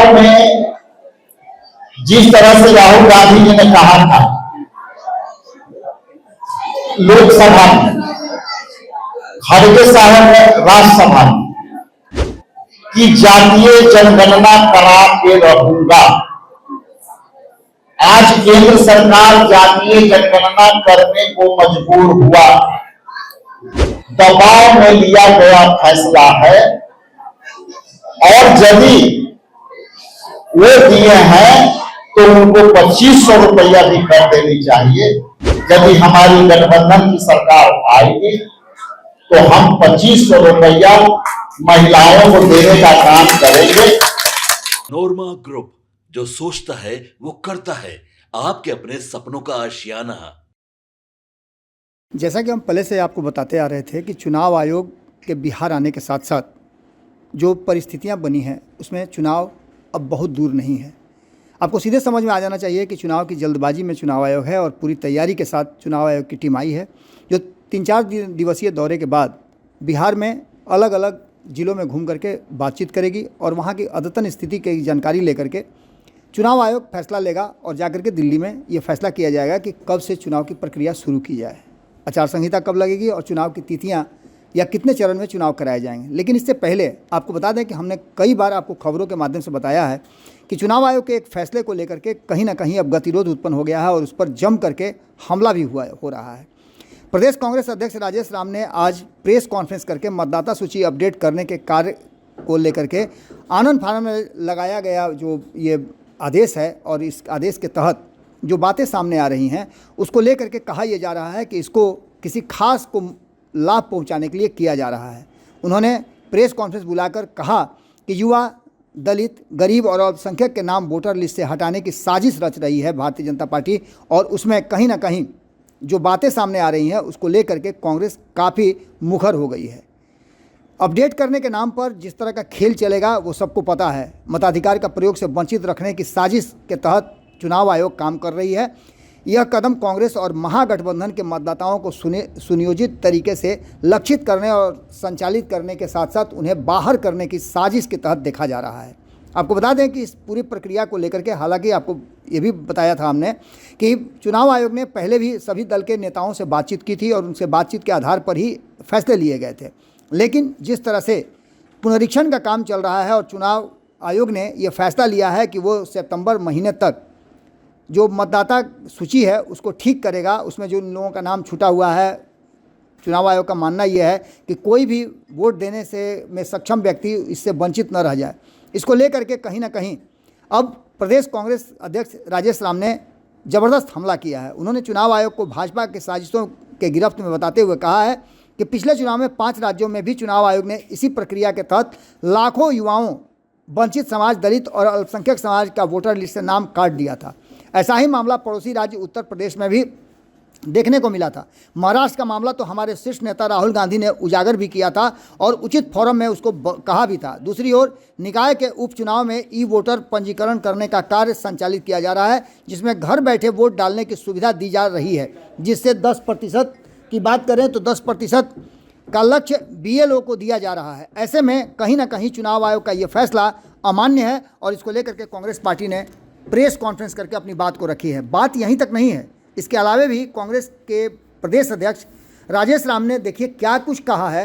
चुनाव में जिस तरह से राहुल गांधी जी ने कहा था लोकसभा में, खड़गे साहब ने राज्यसभा में कि जातीय जनगणना करा के रहूंगा। आज केंद्र सरकार जातीय जनगणना करने को मजबूर हुआ, दबाव में लिया गया फैसला है। और यदि वो दिए हैं तो उनको 2500 रुपया भी कर देनी चाहिए। यदि हमारी गठबंधन की सरकार आएगी तो हम 2500 रुपया महिलाओं को देने का काम करेंगे। नोरमा ग्रुप, जो सोचता है वो करता है। आपके अपने सपनों का आशियाना। जैसा कि हम पहले से आपको बताते आ रहे थे कि चुनाव आयोग के बिहार आने के साथ साथ जो परिस्थितियां बनी हैं उसमें चुनाव अब बहुत दूर नहीं है। आपको सीधे समझ में आ जाना चाहिए कि चुनाव की जल्दबाजी में चुनाव आयोग है और पूरी तैयारी के साथ चुनाव आयोग की टीम आई है, जो 3-4 दिवसीय दौरे के बाद बिहार में अलग अलग ज़िलों में घूम करके बातचीत करेगी और वहाँ की अद्यतन स्थिति की जानकारी लेकर के चुनाव आयोग फैसला लेगा और जाकर के दिल्ली में ये फैसला किया जाएगा कि कब से चुनाव की प्रक्रिया शुरू की जाए, आचार संहिता कब लगेगी और चुनाव की तिथियाँ या कितने चरण में चुनाव कराए जाएंगे। लेकिन इससे पहले आपको बता दें कि हमने कई बार आपको खबरों के माध्यम से बताया है कि चुनाव आयोग के एक फैसले को लेकर के कहीं ना कहीं अब गतिरोध उत्पन्न हो गया है और उस पर जम करके हमला भी हो रहा है। प्रदेश कांग्रेस अध्यक्ष राजेश राम ने आज प्रेस कॉन्फ्रेंस करके मतदाता सूची अपडेट करने के कार्य को लेकर के आनन फानन में लगाया गया जो ये आदेश है और इस आदेश के तहत जो बातें सामने आ रही हैं उसको लेकर के कहा यह जा रहा है कि इसको किसी खास को लाभ पहुंचाने के लिए किया जा रहा है। उन्होंने प्रेस कॉन्फ्रेंस बुलाकर कहा कि युवा, दलित, गरीब और अल्पसंख्यक के नाम वोटर लिस्ट से हटाने की साजिश रच रही है भारतीय जनता पार्टी और उसमें कहीं ना कहीं जो बातें सामने आ रही हैं उसको लेकर के कांग्रेस काफ़ी मुखर हो गई है। अपडेट करने के नाम पर जिस तरह का खेल चलेगा वो सबको पता है। मताधिकार का प्रयोग से वंचित रखने की साजिश के तहत चुनाव आयोग काम कर रही है। यह कदम कांग्रेस और महागठबंधन के मतदाताओं को सुनियोजित तरीके से लक्षित करने और संचालित करने के साथ साथ उन्हें बाहर करने की साजिश के तहत देखा जा रहा है। आपको बता दें कि इस पूरी प्रक्रिया को लेकर के हालांकि आपको ये भी बताया था हमने कि चुनाव आयोग ने पहले भी सभी दल के नेताओं से बातचीत की थी और उनसे बातचीत के आधार पर ही फैसले लिए गए थे। लेकिन जिस तरह से पुनरीक्षण का काम चल रहा है और चुनाव आयोग ने यह फैसला लिया है कि वो सितंबर महीने तक जो मतदाता सूची है उसको ठीक करेगा, उसमें जो लोगों का नाम छूटा हुआ है, चुनाव आयोग का मानना यह है कि कोई भी वोट देने से में सक्षम व्यक्ति इससे वंचित न रह जाए। इसको लेकर के कहीं ना कहीं अब प्रदेश कांग्रेस अध्यक्ष राजेश राम ने ज़बरदस्त हमला किया है। उन्होंने चुनाव आयोग को भाजपा के साजिशों के गिरफ्त में बताते हुए कहा है कि पिछले चुनाव में 5 राज्यों में भी चुनाव आयोग ने इसी प्रक्रिया के तहत लाखों युवाओं, वंचित समाज, दलित और अल्पसंख्यक समाज का वोटर लिस्ट से नाम काट दिया था। ऐसा ही मामला पड़ोसी राज्य उत्तर प्रदेश में भी देखने को मिला था। महाराष्ट्र का मामला तो हमारे शीर्ष नेता राहुल गांधी ने उजागर भी किया था और उचित फोरम में उसको कहा भी था। दूसरी ओर निकाय के उपचुनाव में ई वोटर पंजीकरण करने का कार्य संचालित किया जा रहा है, जिसमें घर बैठे वोट डालने की सुविधा दी जा रही है, जिससे 10% की बात करें तो 10% का लक्ष्य BLO को दिया जा रहा है। ऐसे में कहीं ना कहीं चुनाव आयोग का ये फैसला अमान्य है और इसको लेकर के कांग्रेस पार्टी ने प्रेस कॉन्फ्रेंस करके अपनी बात को रखी है। बात यहीं तक नहीं है, इसके अलावा भी कांग्रेस के प्रदेश अध्यक्ष राजेश राम ने देखिए क्या कुछ कहा है।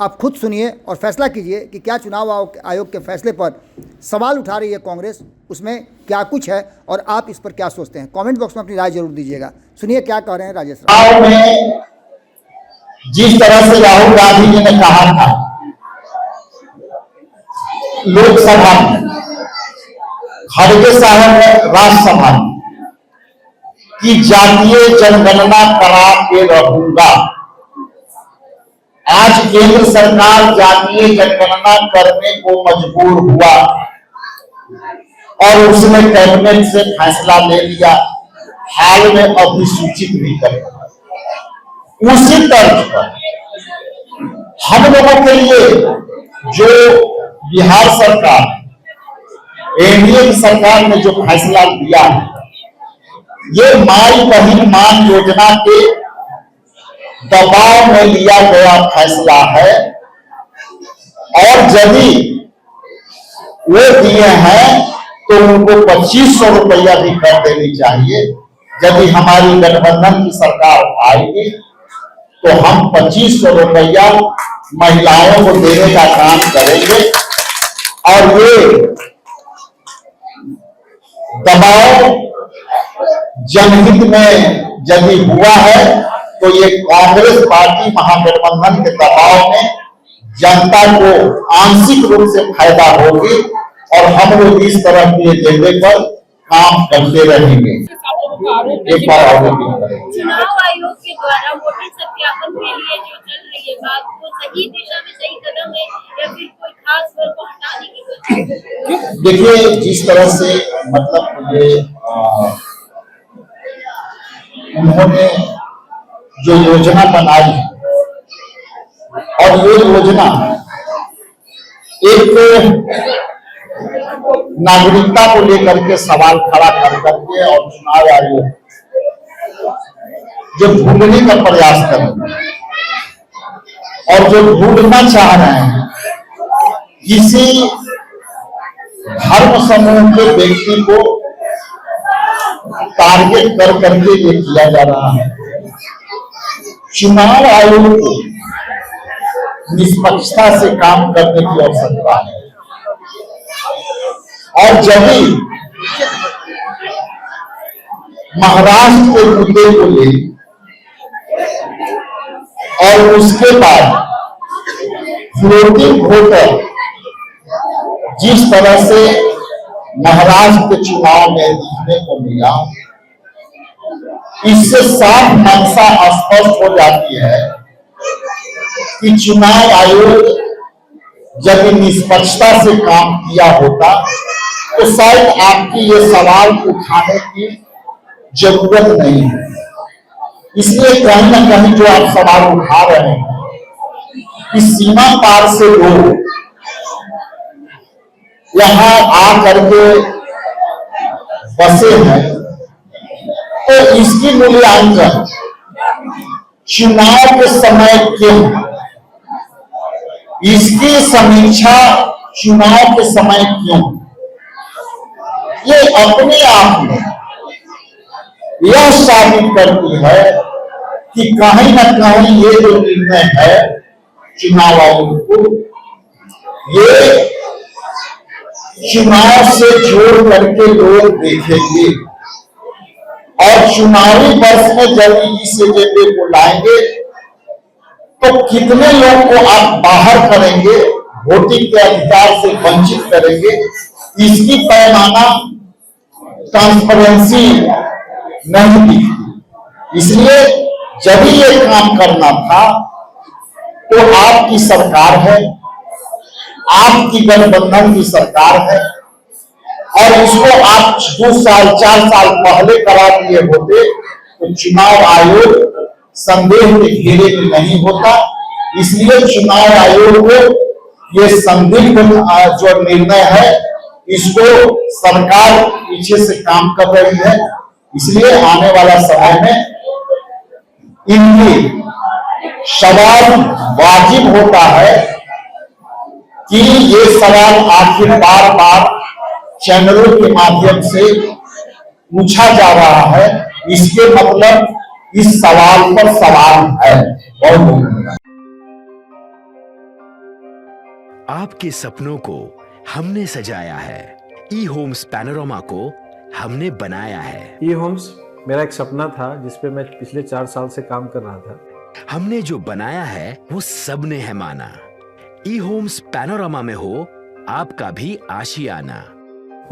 आप खुद सुनिए और फैसला कीजिए कि क्या चुनाव आयोग के फैसले पर सवाल उठा रही है कांग्रेस, उसमें क्या कुछ है और आप इस पर क्या सोचते हैं। कमेंट बॉक्स में अपनी राय जरूर दीजिएगा। सुनिए क्या कह रहे हैं राजेश राम। में जिस तरह से राहुल गांधी जी ने कहा था लोकसभा में, खड़गे साहब ने राज्यसभा में कि जातीय जनगणना करा के रहूंगा। आज केंद्र सरकार जातीय जनगणना करने को मजबूर हुआ और उसने कैबिनेट से फैसला ले लिया, हाल में अधिसूचित भी करेगा। उसी तर्ज पर हम लोगों के लिए जो बिहार सरकार, एनडीए की सरकार ने जो फैसला लिया है, ये माई बहिन मान योजना के दबाव में लिया गया फैसला है। और यदि वो दिए हैं तो उनको 2500 रुपया भी कर देनी चाहिए। यदि हमारी गठबंधन की सरकार आएगी तो हम 2500 रुपया महिलाओं को देने का काम करेंगे। और ये दबाव जनहित में यदि हुआ है तो ये कांग्रेस पार्टी महागठबंधन के दबाव में जनता को आंशिक रूप से फायदा होगी और हम लोग इस तरह के एजेंडे पर काम करते रहेंगे। एक बार और चुनाव आयोग के द्वारा वोटर सत्यापन के लिए जो चल रही है बात, वो सही दिशा में सही कदम है या फिर कोई खास वर्ग को हटाने की कोशिश? देखिए, जिस तरह से मतलब ये उन्होंने जो योजना बनाई है और ये योजना एक नागरिकता को लेकर के सवाल खड़ा कर करके और चुनाव आयोग जो ढूंढने का प्रयास कर रहे हैं और जो ढूंढना चाह रहे हैं, किसी धर्म समूह के व्यक्ति को टारगेट कर करके ये किया जा रहा है। चुनाव आयोग को निष्पक्षता से काम करने की आवश्यकता है और जब भी महाराष्ट्र के मुद्दे को ले और उसके बाद फ्लोटिंग वोटर जिस तरह से महाराष्ट्र के चुनाव में देखने को मिला, इससे साफ मंशा स्पष्ट हो जाती है कि चुनाव आयोग जब निष्पक्षता से काम किया होता तो शायद आपकी ये सवाल उठाने की जरूरत नहीं है। इसलिए कहीं ना कहीं जो आप सवाल उठा रहे हैं कि सीमा पार से लोग यहां आकर के बसे हैं, तो इसकी मूल्यांकन चुनाव के समय क्यों, इसकी समीक्षा चुनाव के समय क्यों, ये अपने आप में यह साबित करती है कि कहीं ना कहीं ये जो निर्णय है चुनाव आयोग को, ये चुनाव से जोड़ करके लोग देखेंगे और चुनावी वर्ष में जब इस एजेंडे को लाएंगे तो कितने लोग को आप बाहर करेंगे, वोटिंग के अधिकार से वंचित करेंगे, इसकी पैमाना ट्रांसपेरेंसी नहीं दिखती। इसलिए जब ये काम करना था तो आपकी सरकार है, आपकी गठबंधन की सरकार है और इसको आप 2 साल 4 साल पहले करा दिए होते तो चुनाव आयोग संदेह के घेरे में नहीं होता। इसलिए चुनाव आयोग को ये संदिग्ध जो निर्णय है इसको सरकार पीछे से काम कर रही है। इसलिए आने वाला समय में इनकी सवाल वाजिब होता है कि ये सवाल आखिर बार बार चैनलों के माध्यम से पूछा जा रहा है, इसके मतलब इस सवाल पर सवाल है। बहुत धन्यवाद। आपके सपनों को हमने सजाया है, ई होम्स पैनोरामा को हमने बनाया है। ई होम्स मेरा एक सपना था जिसपे मैं पिछले 4 साल से काम कर रहा था। हमने जो बनाया है वो सबने है माना। ई होम्स पैनोरामा में हो आपका भी आशियाना।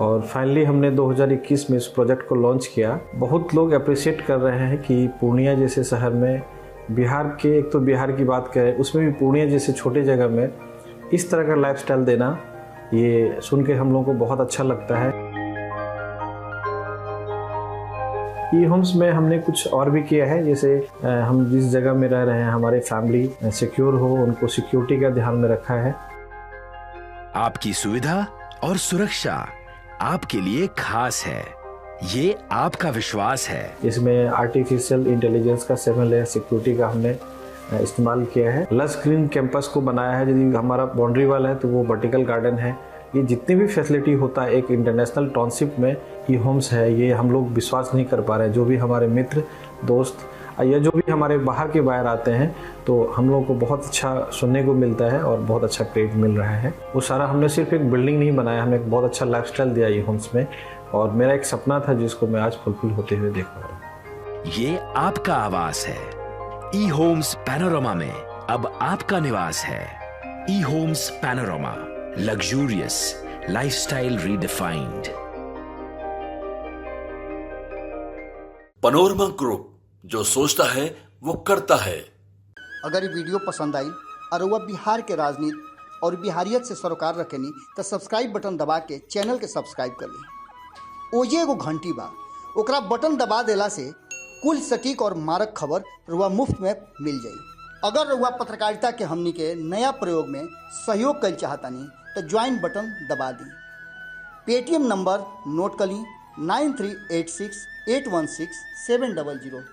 और फाइनली हमने 2021 में इस प्रोजेक्ट को लॉन्च किया। बहुत लोग अप्रिशिएट कर रहे हैं कि पूर्णिया जैसे शहर में, बिहार के, एक तो बिहार की बात करें उसमें भी पूर्णिया जैसे छोटे जगह में इस तरह का लाइफस्टाइल देना, ये सुन के हम लोगों को बहुत अच्छा लगता है। ई होम्स में हमने कुछ और भी किया है, जैसे हम जिस जगह में रह रहे हैं हमारी फैमिली सिक्योर हो, उनको सिक्योरिटी का ध्यान में रखा है। आपकी सुविधा और सुरक्षा आपके लिए खास है, ये आपका विश्वास है। इसमें आर्टिफिशियल इंटेलिजेंस का 7 लेयर सिक्योरिटी का हमने इस्तेमाल किया है। लस ग्रीन कैंपस को बनाया है। यदि हमारा बाउंड्री वाल है तो वो वर्टिकल गार्डन है, ये जितनी भी फैसिलिटी होता है एक इंटरनेशनल टाउनशिप में, ई होम्स है, ये हम लोग विश्वास नहीं कर पा रहे हैं। जो भी हमारे मित्र दोस्त या जो भी हमारे बाहर के बाहर आते हैं तो हम लोगों को बहुत अच्छा सुनने को मिलता है और बहुत अच्छा क्रेडिट मिल रहा है। वो सारा हमने सिर्फ एक बिल्डिंग नहीं बनाया, हमने एक बहुत अच्छा लाइफस्टाइल दिया ई होम्स में, और मेरा एक सपना था जिसको मैं आज फुलफिल होते हुए देख पा रहा हूँ। ये आपका आवास है। ई होम्स पैनोरामा में अब आपका निवास है। E homes panorama, luxurious lifestyle redefined. Panorama group, जो सोचता है वो करता है। अगर ये वीडियो पसंद आई और वह बिहार के राजनीति और बिहारियत से सरोकार रखेनी तो सब्सक्राइब बटन दबा के चैनल के सब्सक्राइब कर ली। ओजे एगो घंटी बा, ओकरा बटन दबा देला से कुल सटीक और मारक खबर रुआ मुफ्त में मिल जाई। अगर रुआ पत्रकारिता के हमनी के नया प्रयोग में सहयोग कर चाहतानी तो ज्वाइन बटन दबा दी। पेटीएम नंबर नोट कर ली 9386816700।